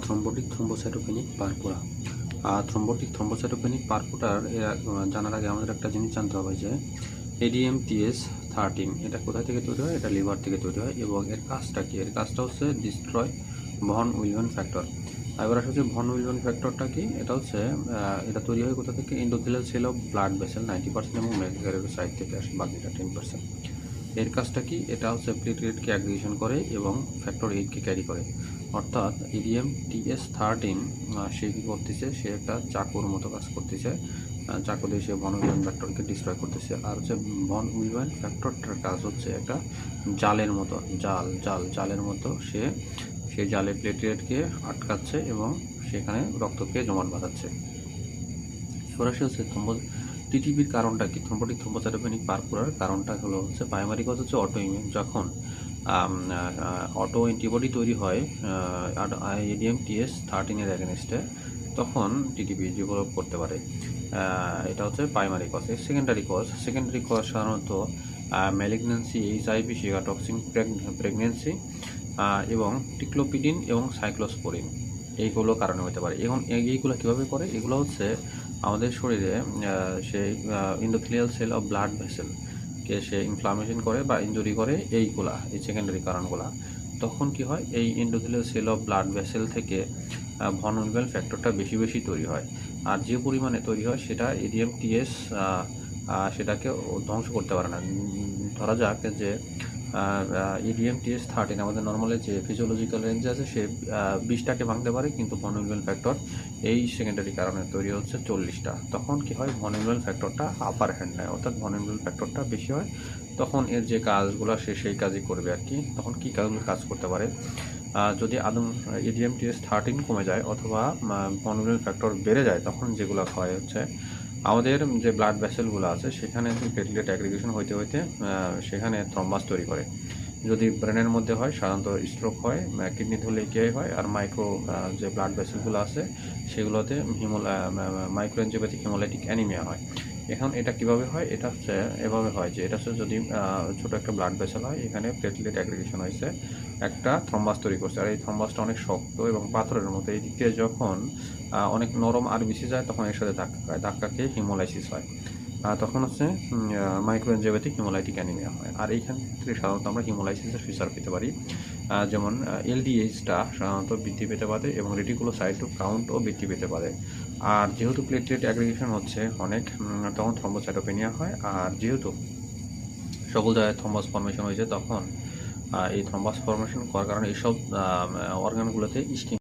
Thrombotic thrombocytopenic purpura. Thrombotic thrombocytopenic পারপুরার জানার আগে আমাদের একটা জিনিস জানতে হবে যে ADMTS13 এটা কোথা থেকে তৈরি হয়? এটা লিভার থেকে তৈরি হয় এবং এর কাজটা কি? এর কাজটা হচ্ছে ডিস্ট্রয় ভন উইলম্যান ফ্যাক্টর। এবার আসলে যে ভন উইলম্যান ফ্যাক্টরটা কি? এটা হচ্ছে এটা তৈরি হয় কোথা থেকে? Endothelial cell of blood vessel 90% এবং মেগাকারিওসাইট থেকে আসে বাকিটা 10%। এর কাজটা কি? এটা হচ্ছে প্লেটলেটকে অ্যাগ্রিগেশন করে এবং ফ্যাক্টর 8কে ক্যারি করে। অর্থাৎ ADMTS13 সে কী করতেছে? সে একটা চাকুর মতো কাজ করতেছে। চাকু দিয়ে সে ভন উইলম্যান ফ্যাক্টরকে ডিস্ট্রয় করতেছে। আর হচ্ছে ভন উইলম্যান ফ্যাক্টরটার কাজ হচ্ছে একটা জালের মতো, জালের মতো সে সেই জালে প্লেটলেটকে আটকাচ্ছে এবং সেখানে রক্তকে জমাট বাঁধাচ্ছে। এবার আসে হচ্ছে টিটিপির কারণটা কি? থ্রম্বোটিক থ্রোম্বোসাইটোপেনিক পারপুরার কারণটা হচ্ছে প্রাইমারি কজ হচ্ছে অটোইমিউন। যখন অটো অ্যান্টিবডি তৈরি হয় ADMTS13 এর অ্যাগেনস্টে, তখন টিটিপি ডেভেলপ করতে পারে। এটা হচ্ছে প্রাইমারি কজ। সেকেন্ডারি কজ সাধারণত ম্যালিগন্যান্সি, HIV, সিগাটক্সিন প্রেগনেন্সি এবং টিক্লোপিডিন এবং সাইক্লোস্পোরিন, এইগুলো কারণে হতে পারে। এখন এইগুলো কীভাবে করে? এগুলো হচ্ছে আমাদের শরীরে সেই এন্ডোথেলিয়াল সেল অফ ব্লাড ভেসেলকে সে ইনফ্লামেশন করে বা ইনজুরি করে, এই সেকেন্ডারি কারণগুলা। তখন কি হয়? এই endothelial cell of blood vessel থেকে ভন উইলম্যান ফ্যাক্টরটা বেশি তৈরি হয়। আর যে পরিমাণে তৈরি হয় সেটা ADMTS সেটাকে ধ্বংস করতে পারে না। ধরা যাক যে ADMTS13 আমাদের নর্মালি যে ফিজিওলজিক্যাল রেঞ্জ আছে সে 20টাকে ভাঙতে পারে, কিন্তু ভন উইলম্যান ফ্যাক্টর এই সেকেন্ডারি কারণে তৈরি হচ্ছে 40টা। তখন কি হয়? ভন উইলম্যান ফ্যাক্টরটা আপার হ্যান্ড নেয়, অর্থাৎ ভন উইলম্যান ফ্যাক্টরটা বেশি হয়। তখন এর যে কাজগুলো সে সেই কাজই করবে আর কি। তখন কী কাজগুলো কাজ করতে পারে? যদি আদম ADMTS13 কমে যায় অথবা ভন উইলম্যান ফ্যাক্টর বেড়ে যায়, তখন যেগুলো হয় হচ্ছে আমাদের যে ব্লাড ভেসেলগুলো আছে সেখানে প্লেটলেট অ্যাগ্রিগেশন হইতে সেখানে থ্রম্বাস তৈরি করে। যদি ব্রেনের মধ্যে হয় সাধারণত স্ট্রোক হয়, কিডনি ধরলে কেয়াই হয়, আর মাইক্রো যে ব্লাড ভেসেলগুলো আছে সেগুলোতে মাইক্রোএনজিওপ্যাথিক হিমোলাইটিক অ্যানিমিয়া হয়। এখন এটা কিভাবে হয়? এটা হচ্ছে এভাবে হয় যে এটা হচ্ছে যদি ছোটো একটা ব্লাড ভেসেল হয়, এখানে প্লেটলেট অ্যাগ্রিগেশন হয়েছে, একটা থ্রম্বাস তৈরি করছে, আর এই থ্রম্বাসটা অনেক শক্ত এবং পাথরের মতো। এই দিক দিয়ে যখন অনেক নরম আরবিসি যায় তখন এর সাথে ধাক্কা খেয়ে হিমোলাইসিস হয়। তখন হচ্ছে মাইক্রোএনজিওপ্যাথিক হিমোলাইটিক অ্যানিমিয়া হয়। আর এইখান থেকে সাধারণত আমরা হিমোলাইসিসের ফিচার পেতে পারি, যেমন LDHটা সাধারণত বৃদ্ধি পেতে পারে এবং রেটিকুলোসাইট কাউন্টও বৃদ্ধি পেতে পারে। আর যেহেতু প্লেটলেট অ্যাগ্রিগেশন হচ্ছে অনেক, তখন থ্রম্বোসাইটোপেনিয়া হয়। আর যেহেতু সকল জায়গায় থ্রম্বাস ফর্মেশন হয়েছে, তখন এই থ্রম্বাস ফর্মেশন করার কারণে এইসব অর্গানগুলোতে